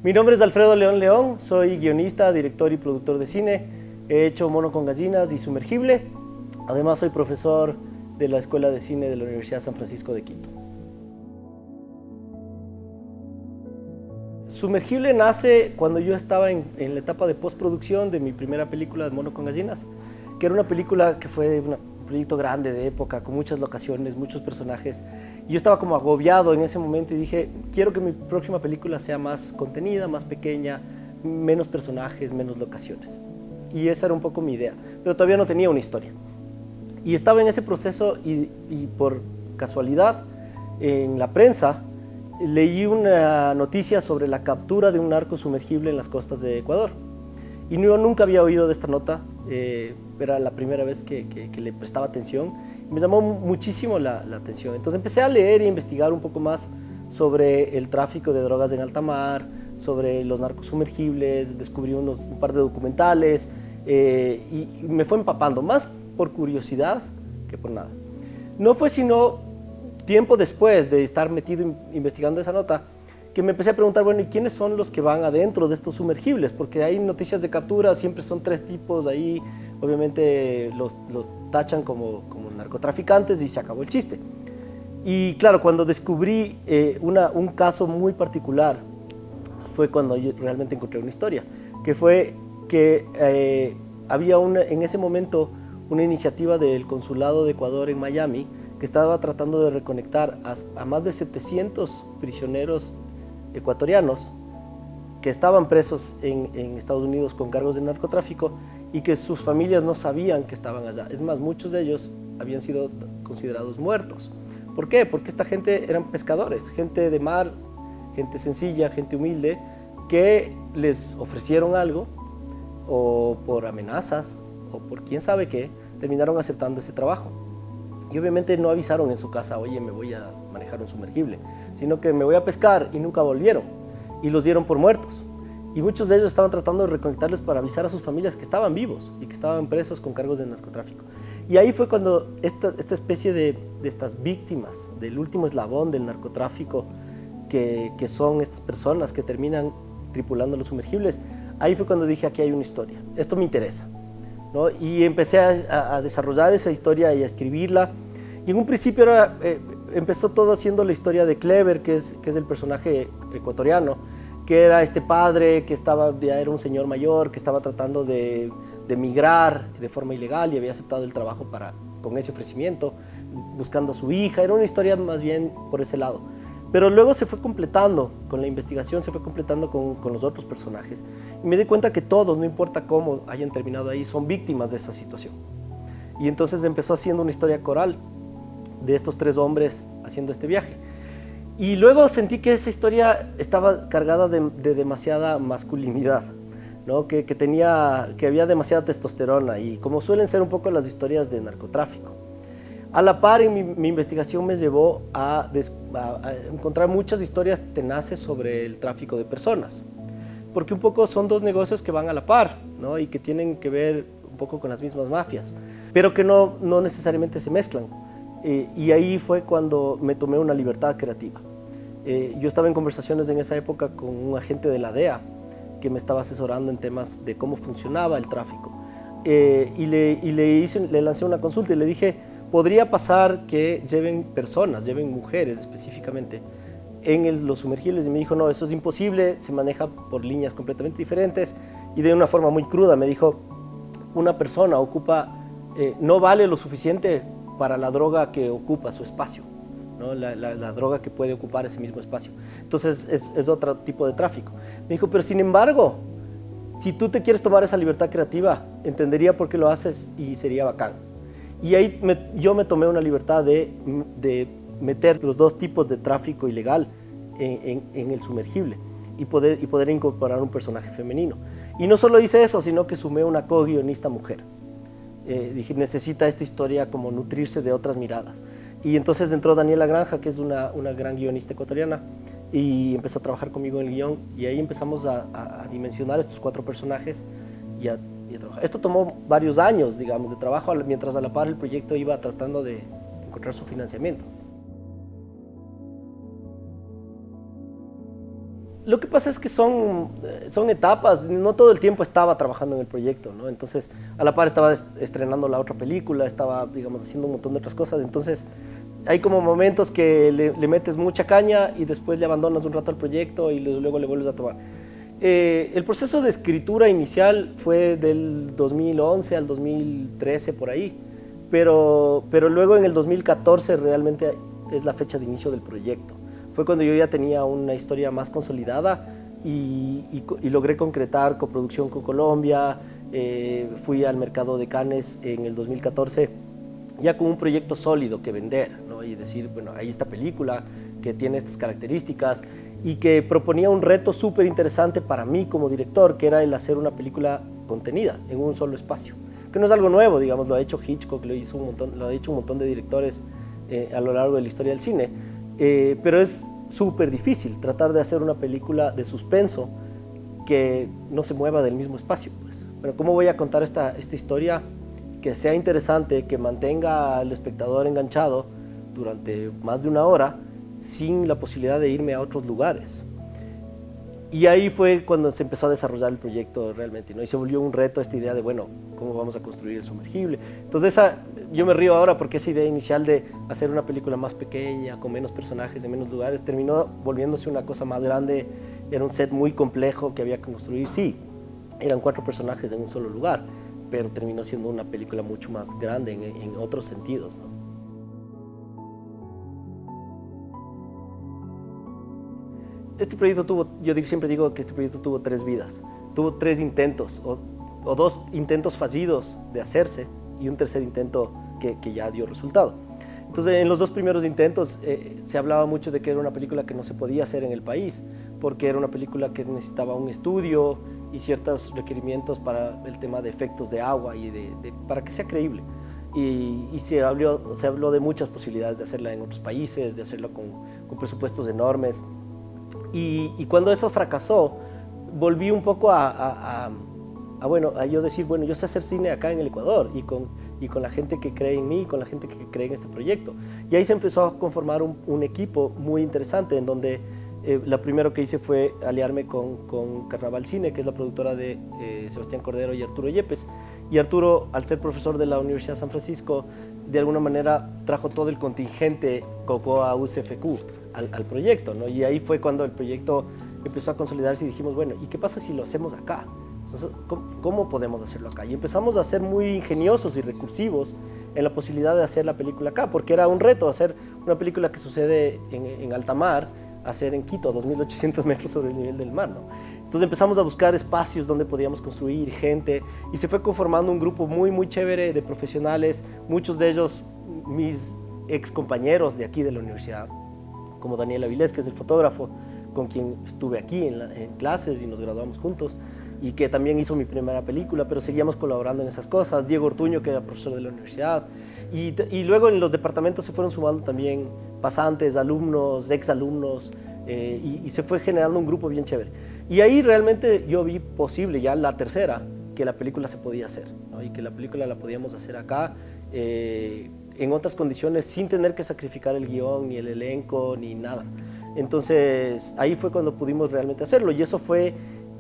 Mi nombre es Alfredo León León, soy guionista, director y productor de cine. He hecho Mono con gallinas y Sumergible. Además soy profesor de la Escuela de Cine de la Universidad San Francisco de Quito. Sumergible nace cuando yo estaba en la etapa de postproducción de mi primera película de Mono con gallinas, que era una película que fue un proyecto grande de época, con muchas locaciones, muchos personajes. Y yo estaba como agobiado en ese momento y dije, quiero que mi próxima película sea más contenida, más pequeña, menos personajes, menos locaciones. Y esa era un poco mi idea, pero todavía no tenía una historia. Y estaba en ese proceso y por casualidad en la prensa leí una noticia sobre la captura de un narco sumergible en las costas de Ecuador. Y yo nunca había oído de esta nota, era la primera vez que le prestaba atención. Me llamó muchísimo la atención. Entonces empecé a leer e investigar un poco más sobre el tráfico de drogas en alta mar, sobre los narcos sumergibles, descubrí un par de documentales y me fue empapando, más por curiosidad que por nada. No fue sino tiempo después de estar metido investigando esa nota que me empecé a preguntar, bueno, ¿y quiénes son los que van adentro de estos sumergibles? Porque hay noticias de captura, siempre son 3 tipos, ahí obviamente los tachan como narcotraficantes y se acabó el chiste. Y claro, cuando descubrí un caso muy particular, fue cuando yo realmente encontré una historia, que fue que había en ese momento una iniciativa del Consulado de Ecuador en Miami que estaba tratando de reconectar a más de 700 prisioneros ecuatorianos que estaban presos en Estados Unidos con cargos de narcotráfico y que sus familias no sabían que estaban allá. Es más, muchos de ellos habían sido considerados muertos. ¿Por qué? Porque esta gente eran pescadores, gente de mar, gente sencilla, gente humilde, que les ofrecieron algo o por amenazas o por quién sabe qué, terminaron aceptando ese trabajo. Y obviamente no avisaron en su casa, oye, me voy a manejar un sumergible, sino que me voy a pescar y nunca volvieron y los dieron por muertos. Y muchos de ellos estaban tratando de reconectarles para avisar a sus familias que estaban vivos y que estaban presos con cargos de narcotráfico. Y ahí fue cuando esta especie de estas víctimas del último eslabón del narcotráfico, que son estas personas que terminan tripulando los sumergibles, ahí fue cuando dije, aquí hay una historia, esto me interesa, ¿no? Y empecé a desarrollar esa historia y a escribirla. Y en un principio empezó todo haciendo la historia de Clever, que es el personaje ecuatoriano, que era este padre que ya era un señor mayor, que estaba tratando de migrar de forma ilegal y había aceptado el trabajo con ese ofrecimiento, buscando a su hija. Era una historia más bien por ese lado. Pero luego se fue completando, con la investigación se fue completando con los otros personajes. Y me di cuenta que todos, no importa cómo hayan terminado ahí, son víctimas de esa situación. Y entonces empezó haciendo una historia coral de estos 3 hombres haciendo este viaje. Y luego sentí que esa historia estaba cargada de demasiada masculinidad, ¿no? que había demasiada testosterona, y como suelen ser un poco las historias de narcotráfico. A la par, mi investigación me llevó a encontrar muchas historias tenaces sobre el tráfico de personas, porque un poco son 2 negocios que van a la par, ¿no? Y que tienen que ver un poco con las mismas mafias, pero que no necesariamente se mezclan. Y ahí fue cuando me tomé una libertad creativa. Yo estaba en conversaciones en esa época con un agente de la DEA que me estaba asesorando en temas de cómo funcionaba el tráfico. Y le lancé una consulta y le dije, podría pasar que lleven personas, lleven mujeres específicamente en los sumergibles. Y me dijo, no, eso es imposible, se maneja por líneas completamente diferentes. Y de una forma muy cruda me dijo, una persona no vale lo suficiente para la droga que ocupa su espacio, ¿no? La droga que puede ocupar ese mismo espacio. Entonces es otro tipo de tráfico. Me dijo, pero sin embargo, si tú te quieres tomar esa libertad creativa, entendería por qué lo haces y sería bacán. Y ahí yo me tomé una libertad de meter los 2 tipos de tráfico ilegal en el sumergible y poder incorporar un personaje femenino. Y no solo hice eso, sino que sumé una co-guionista mujer. Dije, necesita esta historia como nutrirse de otras miradas. Y entonces entró Daniela Granja, que es una gran guionista ecuatoriana, y empezó a trabajar conmigo en el guión, y ahí empezamos a dimensionar estos 4 personajes y a trabajar. Esto tomó varios años, digamos, de trabajo, mientras a la par el proyecto iba tratando de encontrar su financiamiento. financiamiento. Lo que pasa es que son etapas, no todo el tiempo estaba trabajando en el proyecto, ¿no? Entonces, a la par estaba estrenando la otra película, estaba, digamos, haciendo un montón de otras cosas, entonces hay como momentos que le metes mucha caña y después le abandonas un rato al proyecto y luego le vuelves a tomar. El proceso de escritura inicial fue del 2011 al 2013, por ahí, pero luego en el 2014 realmente es la fecha de inicio del proyecto. Fue cuando yo ya tenía una historia más consolidada y logré concretar coproducción con Colombia. Fui al mercado de Cannes en el 2014 ya con un proyecto sólido que vender, ¿no? Y decir, bueno, hay esta película que tiene estas características y que proponía un reto súper interesante para mí como director, que era el hacer una película contenida en un solo espacio, que no es algo nuevo, digamos, lo ha hecho Hitchcock, lo ha hecho un montón de directores a lo largo de la historia del cine. Pero es súper difícil tratar de hacer una película de suspenso que no se mueva del mismo espacio, pues. Pero ¿cómo voy a contar esta historia que sea interesante, que mantenga al espectador enganchado durante más de una hora sin la posibilidad de irme a otros lugares? Y ahí fue cuando se empezó a desarrollar el proyecto realmente, ¿no? Y se volvió un reto esta idea de, bueno, ¿cómo vamos a construir el sumergible? Entonces yo me río ahora porque esa idea inicial de hacer una película más pequeña, con menos personajes, en menos lugares, terminó volviéndose una cosa más grande. Era un set muy complejo que había que construir. Sí, eran 4 personajes en un solo lugar, pero terminó siendo una película mucho más grande en otros sentidos, ¿no? Este proyecto siempre digo que este proyecto tuvo 3 vidas. Tuvo 3 intentos, o 2 intentos fallidos de hacerse y un tercer intento que ya dio resultado. Entonces, en los 2 primeros intentos se hablaba mucho de que era una película que no se podía hacer en el país, porque era una película que necesitaba un estudio y ciertos requerimientos para el tema de efectos de agua y para que sea creíble. Y se habló de muchas posibilidades de hacerla en otros países, de hacerla con presupuestos enormes. Y cuando eso fracasó, volví un poco a yo decir, bueno, yo sé hacer cine acá en el Ecuador y con la gente que cree en mí, con la gente que cree en este proyecto. Y ahí se empezó a conformar un equipo muy interesante en donde lo primero que hice fue aliarme con Carnaval Cine, que es la productora de Sebastián Cordero y Arturo Yepes. Y Arturo, al ser profesor de la Universidad de San Francisco, de alguna manera trajo todo el contingente Cocoa UCFQ al proyecto, ¿no? Y ahí fue cuando el proyecto empezó a consolidarse y dijimos, bueno, ¿y qué pasa si lo hacemos acá? Entonces, ¿cómo podemos hacerlo acá? Y empezamos a ser muy ingeniosos y recursivos en la posibilidad de hacer la película acá, porque era un reto hacer una película que sucede en alta mar, hacer en Quito, 2.800 metros sobre el nivel del mar, ¿no? Entonces empezamos a buscar espacios donde podíamos construir gente y se fue conformando un grupo muy, muy chévere de profesionales, muchos de ellos mis ex compañeros de aquí de la universidad, como Daniel Avilés, que es el fotógrafo, con quien estuve aquí en clases y nos graduamos juntos, y que también hizo mi primera película, pero seguíamos colaborando en esas cosas. Diego Ortuño, que era profesor de la universidad, y luego en los departamentos se fueron sumando también pasantes, alumnos, exalumnos, y se fue generando un grupo bien chévere. Y ahí realmente yo vi posible ya la tercera, que la película se podía hacer, ¿no? Y que la película la podíamos hacer acá, en otras condiciones, sin tener que sacrificar el guión, ni el elenco, ni nada. Entonces ahí fue cuando pudimos realmente hacerlo, y eso fue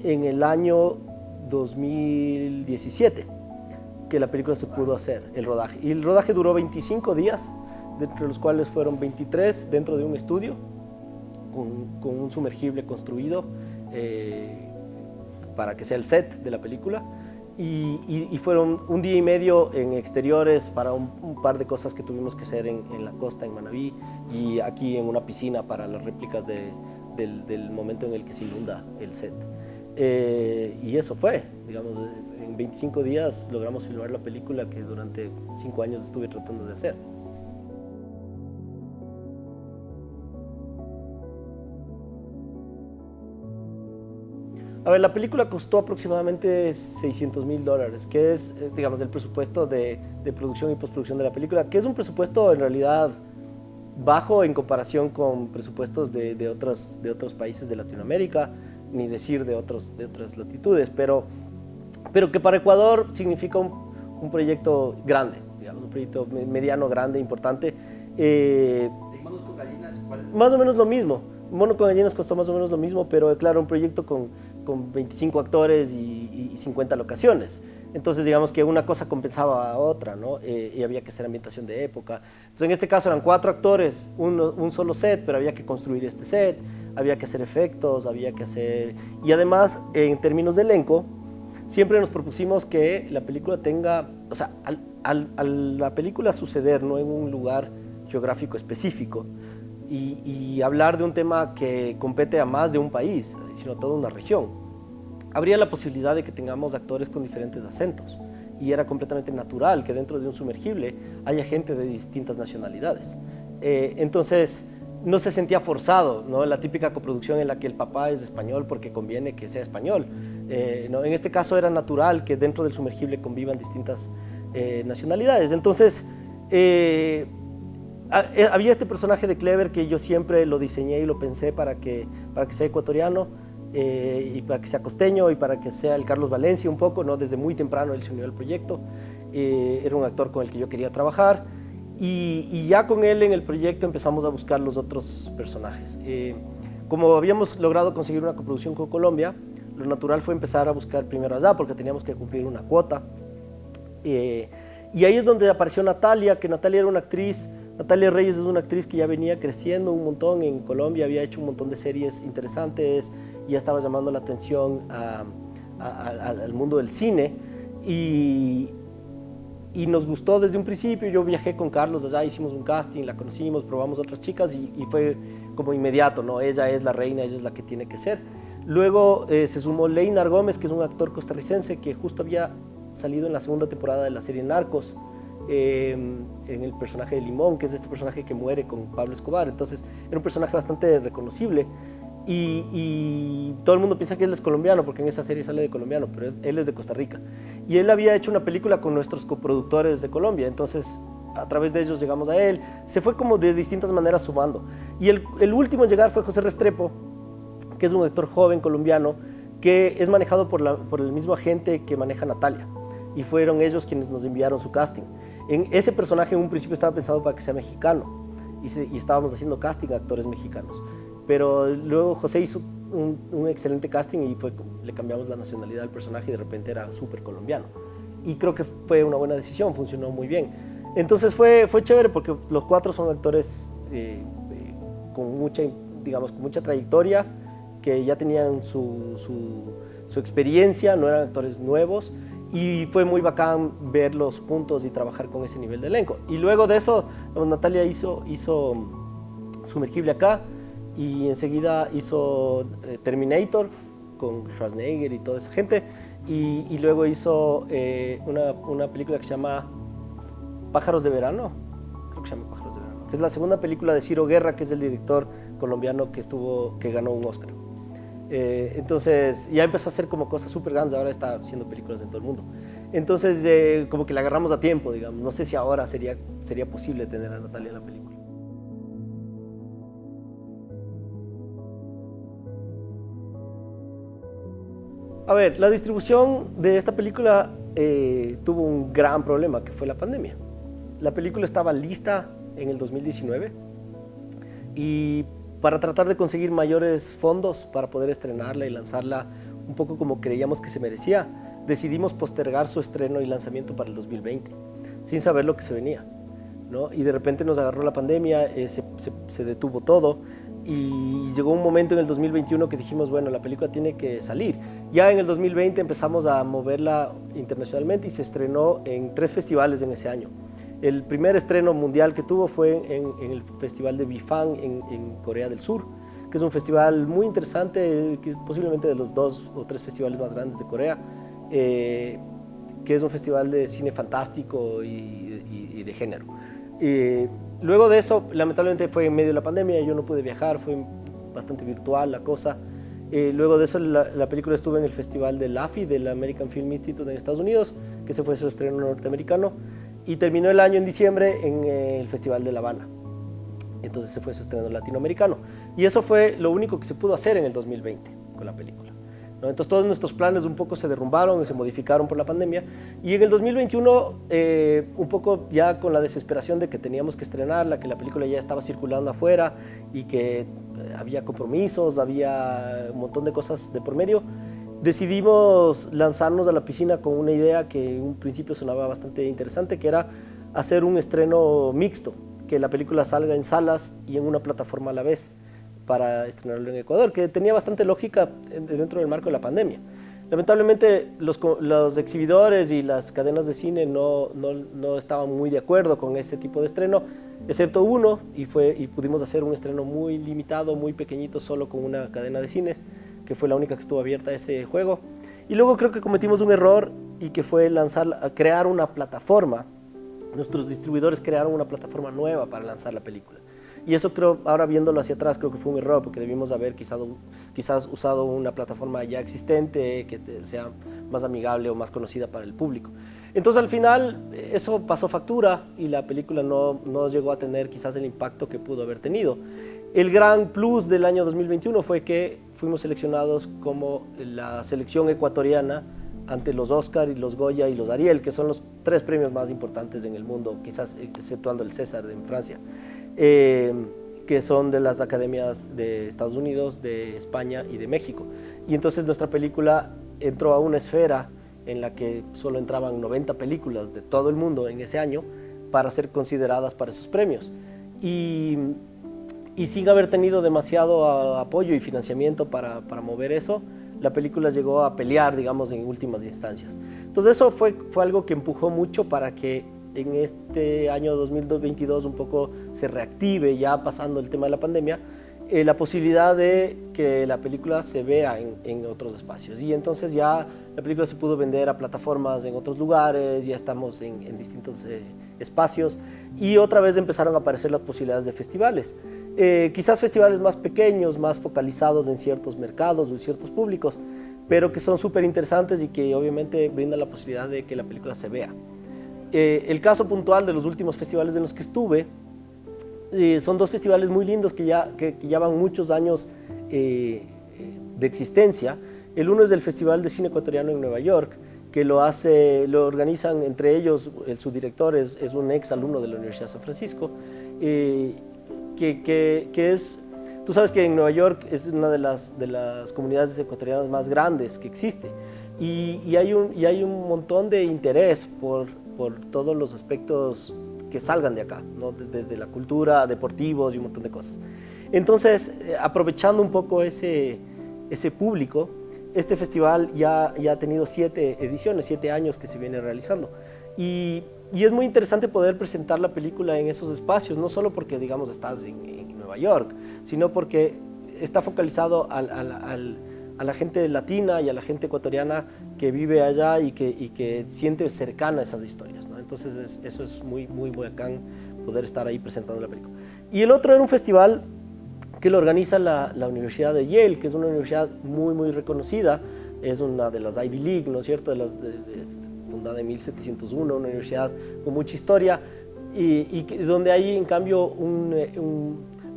en el año 2017 que la película se pudo hacer, el rodaje. Y el rodaje duró 25 días, de entre los cuales fueron 23 dentro de un estudio, con un sumergible construido para que sea el set de la película. Y fueron un día y medio en exteriores para un par de cosas que tuvimos que hacer en la costa, en Manabí, y aquí en una piscina para las réplicas del momento en el que se inunda el set. Y eso fue, digamos, en 25 días logramos filmar la película que durante 5 años estuve tratando de hacer. A ver, la película costó aproximadamente $600,000, que es, digamos, el presupuesto de producción y postproducción de la película, que es un presupuesto en realidad bajo en comparación con presupuestos de otros países de Latinoamérica, ni decir de otras latitudes, pero que para Ecuador significa un proyecto grande, digamos, un proyecto mediano, grande, importante. Manos con gallinas, ¿cuál? Más o menos lo mismo. Mono con gallinas costó más o menos lo mismo, pero claro, un proyecto con 25 actores y 50 locaciones. Entonces, digamos que una cosa compensaba a otra, ¿no? Y había que hacer ambientación de época. Entonces, en este caso eran 4 actores, un solo set, pero había que construir este set, había que hacer efectos, había que hacer... Y además, en términos de elenco, siempre nos propusimos que la película tenga... O sea, al la película suceder, no en un lugar geográfico específico, y hablar de un tema que compete a más de un país, sino a toda una región, habría la posibilidad de que tengamos actores con diferentes acentos, y era completamente natural que dentro de un sumergible haya gente de distintas nacionalidades. Entonces, no se sentía forzado, ¿no? La típica coproducción en la que el papá es español porque conviene que sea español. ¿No? En este caso era natural que dentro del sumergible convivan distintas nacionalidades. Entonces, había este personaje de Clever que yo siempre lo diseñé y lo pensé para que sea ecuatoriano, y para que sea costeño y para que sea el Carlos Valencia un poco, ¿no? Desde muy temprano él se unió al proyecto, era un actor con el que yo quería trabajar, y ya con él en el proyecto empezamos a buscar los otros personajes. Como habíamos logrado conseguir una coproducción con Colombia, lo natural fue empezar a buscar primero allá porque teníamos que cumplir una cuota, y ahí es donde apareció Natalia, que Natalia era una actriz. Natalia Reyes es una actriz que ya venía creciendo un montón en Colombia, había hecho un montón de series interesantes, ya estaba llamando la atención al mundo del cine, y nos gustó desde un principio. Yo viajé con Carlos allá, hicimos un casting, la conocimos, probamos otras chicas y fue como inmediato, ¿no? Ella es la reina, ella es la que tiene que ser. Luego se sumó Leinar Gómez, que es un actor costarricense que justo había salido en la segunda temporada de la serie Narcos, en el personaje de Limón, que es este personaje que muere con Pablo Escobar. Entonces era un personaje bastante reconocible, y todo el mundo piensa que él es colombiano porque en esa serie sale de colombiano, pero él es de Costa Rica, y él había hecho una película con nuestros coproductores de Colombia. Entonces a través de ellos llegamos a él, se fue como de distintas maneras sumando, y el último en llegar fue José Restrepo, que es un actor joven colombiano que es manejado por el mismo agente que maneja Natalia, y fueron ellos quienes nos enviaron su casting. En ese personaje en un principio estaba pensado para que sea mexicano, y estábamos haciendo casting a actores mexicanos, pero luego José hizo un excelente casting y le cambiamos la nacionalidad al personaje y de repente era súper colombiano, y creo que fue una buena decisión, funcionó muy bien. Entonces fue chévere porque los 4 son actores con mucha trayectoria, que ya tenían su experiencia, no eran actores nuevos, y fue muy bacán verlos juntos y trabajar con ese nivel de elenco. Y luego de eso, Natalia hizo Sumergible acá, y enseguida hizo Terminator con Schwarzenegger y toda esa gente, y luego hizo una película que se llama Pájaros de Verano, creo que se llama Pájaros de Verano, que es la segunda película de Ciro Guerra, que es el director colombiano que ganó un Oscar. Entonces ya empezó a hacer como cosas súper grandes, ahora está haciendo películas en todo el mundo. Entonces como que la agarramos a tiempo, digamos. No sé si ahora sería posible tener a Natalia en la película. A ver, la distribución de esta película tuvo un gran problema, que fue la pandemia. La película estaba lista en el 2019, y para tratar de conseguir mayores fondos para poder estrenarla y lanzarla un poco como creíamos que se merecía, decidimos postergar su estreno y lanzamiento para el 2020, sin saber lo que se venía, ¿no? Y de repente nos agarró la pandemia, se detuvo todo, y llegó un momento en el 2021 que dijimos, bueno, la película tiene que salir. Ya en el 2020 empezamos a moverla internacionalmente y se estrenó en 3 festivales en ese año. El primer estreno mundial que tuvo fue en el festival de Bifang en Corea del Sur, que es un festival muy interesante, que es posiblemente de los 2 o 3 festivales más grandes de Corea, que es un festival de cine fantástico y de género. Luego de eso, lamentablemente fue en medio de la pandemia, yo no pude viajar, fue bastante virtual la cosa. Luego de eso la película estuvo en el festival del AFI, del American Film Institute en Estados Unidos, que ese fue su estreno norteamericano, y terminó el año en diciembre en el Festival de La Habana. Entonces se fue su estreno latinoamericano. Y eso fue lo único que se pudo hacer en el 2020 con la película, ¿no? Entonces todos nuestros planes un poco se derrumbaron y se modificaron por la pandemia. Y en el 2021, un poco ya con la desesperación de que teníamos que estrenarla, que la película ya estaba circulando afuera y que había compromisos, había un montón de cosas de por medio, decidimos lanzarnos a la piscina con una idea que en un principio sonaba bastante interesante, que era hacer un estreno mixto, que la película salga en salas y en una plataforma a la vez para estrenarlo en Ecuador, que tenía bastante lógica dentro del marco de la pandemia. Lamentablemente los exhibidores y las cadenas de cine no estaban muy de acuerdo con ese tipo de estreno, excepto uno, y pudimos hacer un estreno muy limitado, muy pequeñito, solo con una cadena de cines, que fue la única que estuvo abierta a ese juego. Y luego creo que cometimos un error, y que fue crear una plataforma. Nuestros distribuidores crearon una plataforma nueva para lanzar la película. Y eso creo, ahora viéndolo hacia atrás, creo que fue un error, porque debimos haber quizás usado una plataforma ya existente que sea más amigable o más conocida para el público. Entonces al final eso pasó factura y la película no llegó a tener quizás el impacto que pudo haber tenido. El gran plus del año 2021 fue que fuimos seleccionados como la selección ecuatoriana ante los Oscar y los Goya y los Ariel, que son los 3 premios más importantes en el mundo, quizás exceptuando el César en Francia, que son de las academias de Estados Unidos, de España y de México. Y entonces nuestra película entró a una esfera en la que solo entraban 90 películas de todo el mundo en ese año para ser consideradas para esos premios. Y sin haber tenido demasiado apoyo y financiamiento para mover eso, la película llegó a pelear, digamos, en últimas instancias. Entonces eso fue algo que empujó mucho para que en este año 2022 un poco se reactive, ya pasando el tema de la pandemia, la posibilidad de que la película se vea en otros espacios. Y entonces ya la película se pudo vender a plataformas en otros lugares, ya estamos en distintos espacios, y otra vez empezaron a aparecer las posibilidades de festivales. Quizás festivales más pequeños, más focalizados en ciertos mercados o en ciertos públicos, pero que son súper interesantes y que obviamente brindan la posibilidad de que la película se vea. El caso puntual de los últimos festivales en los que estuve, son 2 festivales muy lindos que ya van muchos años de existencia. El uno es el Festival de Cine Ecuatoriano en Nueva York, que lo organizan entre ellos, su director es un ex alumno de la Universidad de San Francisco, que es, tú sabes que en Nueva York es una de las comunidades ecuatorianas más grandes que existe, y hay un montón de interés por todos los aspectos que salgan de acá, ¿no? Desde la cultura, deportivos y un montón de cosas. Entonces, aprovechando un poco ese público, este festival ya ha tenido 7 ediciones, 7 años que se viene realizando. Y es muy interesante poder presentar la película en esos espacios, no solo porque, digamos, estás en Nueva York, sino porque está focalizado a la gente latina y a la gente ecuatoriana que vive allá y que siente cercana a esas historias, ¿no? Entonces eso es muy, muy bacán poder estar ahí presentando la película. Y el otro era un festival que lo organiza la Universidad de Yale, que es una universidad muy, muy reconocida, es una de las Ivy League, ¿no es cierto?, fundada en 1701, una universidad con mucha historia, y donde hay en cambio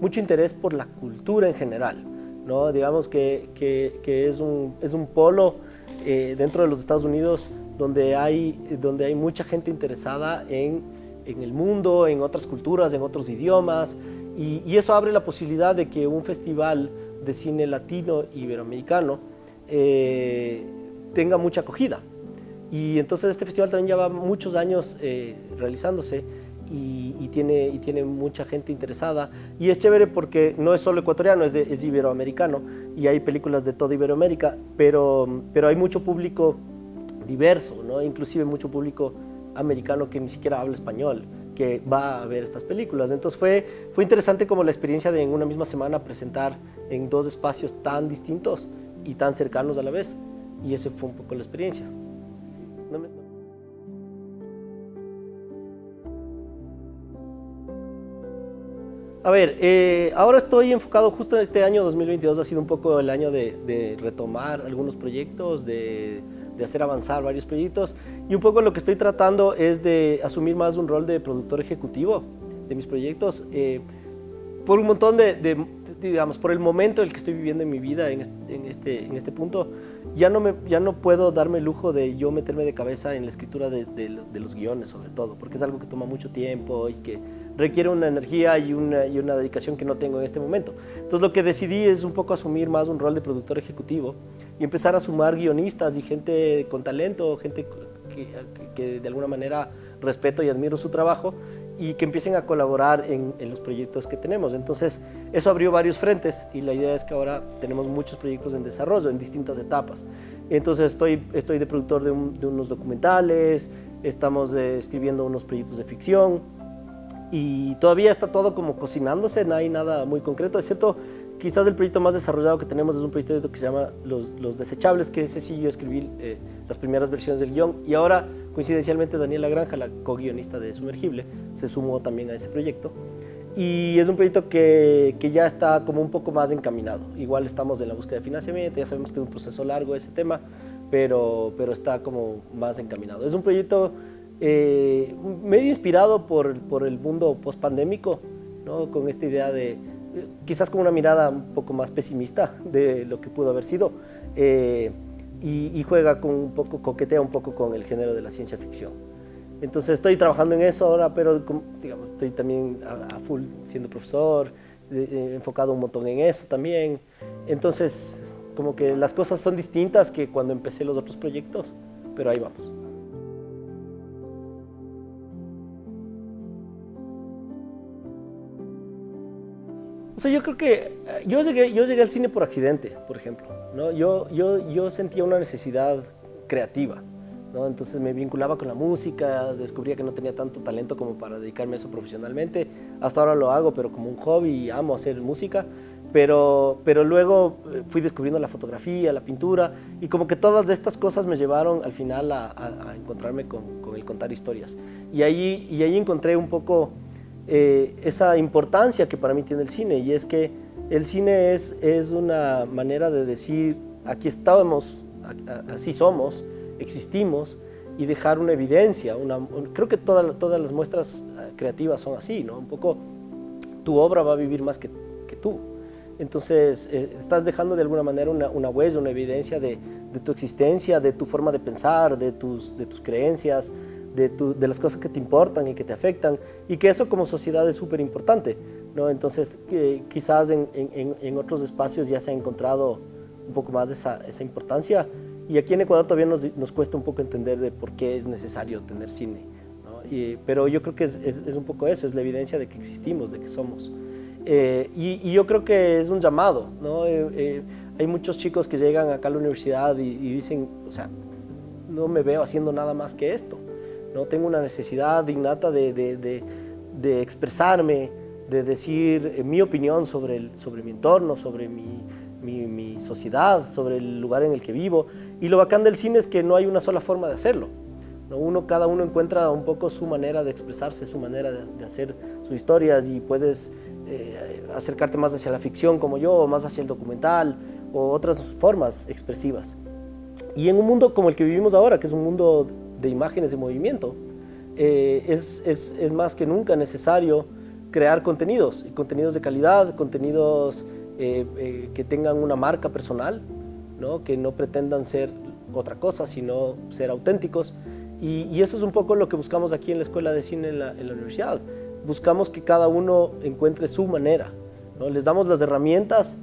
mucho interés por la cultura en general, ¿no? Digamos que es un polo dentro de los Estados Unidos donde hay mucha gente interesada en el mundo, en otras culturas, en otros idiomas, y eso abre la posibilidad de que un festival de cine latino iberoamericano tenga mucha acogida. Y entonces este festival también lleva muchos años realizándose y tiene mucha gente interesada, y es chévere porque no es solo ecuatoriano, es iberoamericano, y hay películas de toda Iberoamérica, pero hay mucho público diverso, ¿no? Inclusive mucho público americano que ni siquiera habla español, que va a ver estas películas. Entonces fue interesante como la experiencia de en una misma semana presentar en 2 espacios tan distintos y tan cercanos a la vez, y esa fue un poco la experiencia. A ver, ahora estoy enfocado justo en este año 2022, ha sido un poco el año de retomar algunos proyectos, de hacer avanzar varios proyectos, y un poco lo que estoy tratando es de asumir más un rol de productor ejecutivo de mis proyectos, por un montón digamos, por el momento en el que estoy viviendo en mi vida en este punto. ya no puedo darme el lujo de yo meterme de cabeza en la escritura de los guiones, sobre todo, porque es algo que toma mucho tiempo y que requiere una energía y una dedicación que no tengo en este momento. Entonces lo que decidí es un poco asumir más un rol de productor ejecutivo y empezar a sumar guionistas y gente con talento, gente que de alguna manera respeto y admiro su trabajo y que empiecen a colaborar en los proyectos que tenemos. Entonces, eso abrió varios frentes y la idea es que ahora tenemos muchos proyectos en desarrollo, en distintas etapas. Entonces, estoy de productor de unos documentales, estamos escribiendo unos proyectos de ficción y todavía está todo como cocinándose, no hay nada muy concreto, excepto quizás el proyecto más desarrollado que tenemos es un proyecto que se llama Los Desechables, que ese sí yo escribí las primeras versiones del guión y ahora coincidencialmente Daniela Granja, la co-guionista de Sumergible, se sumó también a ese proyecto y es un proyecto que ya está como un poco más encaminado. Igual estamos en la búsqueda de financiamiento, ya sabemos que es un proceso largo ese tema, pero está como más encaminado. Es un proyecto medio inspirado por el mundo post-pandémico, ¿no? Con esta idea de quizás con una mirada un poco más pesimista de lo que pudo haber sido y juega coquetea un poco con el género de la ciencia ficción. Entonces estoy trabajando en eso ahora, pero digamos, estoy también a full siendo profesor, enfocado un montón en eso también. Entonces como que las cosas son distintas que cuando empecé los otros proyectos, pero ahí vamos. O sea, yo creo que yo llegué al cine por accidente, por ejemplo, ¿no? Yo sentía una necesidad creativa, ¿no? Entonces me vinculaba con la música, descubría que no tenía tanto talento como para dedicarme a eso profesionalmente. Hasta ahora lo hago, pero como un hobby, amo hacer música, pero luego fui descubriendo la fotografía, la pintura, y como que todas estas cosas me llevaron al final a encontrarme con el contar historias. Y ahí encontré un poco esa importancia que para mí tiene el cine, y es que el cine es una manera de decir aquí estábamos, así somos, existimos, y dejar una evidencia. Creo que todas las muestras creativas son así, ¿no? Un poco tu obra va a vivir más que tú. Entonces estás dejando de alguna manera una huella, una evidencia de tu existencia, de tu forma de pensar, de tus creencias, de las cosas que te importan y que te afectan, y que eso como sociedad es súper importante, ¿no? Entonces quizás en otros espacios ya se ha encontrado un poco más de esa importancia, y aquí en Ecuador todavía nos cuesta un poco entender de por qué es necesario tener cine, ¿no? Pero yo creo que es un poco eso, es la evidencia de que existimos, de que somos. Y yo creo que es un llamado, ¿no? Hay muchos chicos que llegan acá a la universidad y dicen, o sea, no me veo haciendo nada más que esto, ¿no? Tengo una necesidad innata de expresarme, de decir mi opinión sobre mi entorno, sobre mi sociedad, sobre el lugar en el que vivo. Y lo bacán del cine es que no hay una sola forma de hacerlo, ¿no? Cada uno encuentra un poco su manera de expresarse, su manera de hacer sus historias, y puedes acercarte más hacia la ficción como yo, o más hacia el documental, o otras formas expresivas. Y en un mundo como el que vivimos ahora, que es un mundo de imágenes de movimiento, es más que nunca necesario crear contenidos de calidad, contenidos que tengan una marca personal, ¿no? Que no pretendan ser otra cosa, sino ser auténticos. Y eso es un poco lo que buscamos aquí en la Escuela de Cine en la universidad. Buscamos que cada uno encuentre su manera, ¿no? Les damos las herramientas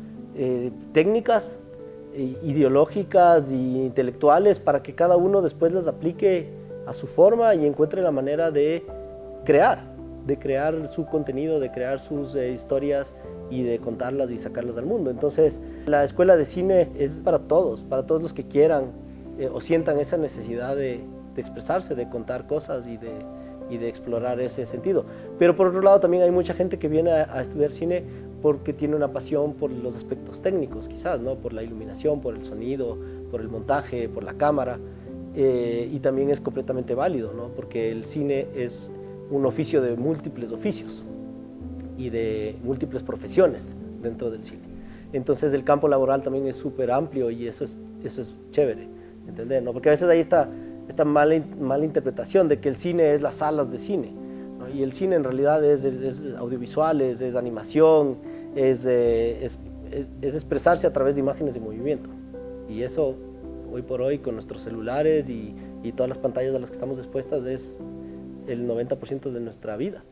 técnicas, ideológicas e intelectuales para que cada uno después las aplique a su forma y encuentre la manera de crear su contenido, de crear sus historias y de contarlas y sacarlas al mundo. Entonces, la Escuela de Cine es para todos los que quieran o sientan esa necesidad de expresarse, de contar cosas y de explorar ese sentido. Pero por otro lado también hay mucha gente que viene a estudiar cine porque tiene una pasión por los aspectos técnicos, quizás, ¿no? Por la iluminación, por el sonido, por el montaje, por la cámara, y también es completamente válido, ¿no? Porque el cine es un oficio de múltiples oficios y de múltiples profesiones dentro del cine. Entonces el campo laboral también es súper amplio, y eso es chévere, ¿entender? ¿No? Porque a veces hay esta mala interpretación de que el cine es las salas de cine, ¿no? Y el cine en realidad es audiovisuales, es animación, es expresarse a través de imágenes de movimiento, y eso hoy por hoy con nuestros celulares y todas las pantallas a las que estamos expuestas es el 90% de nuestra vida.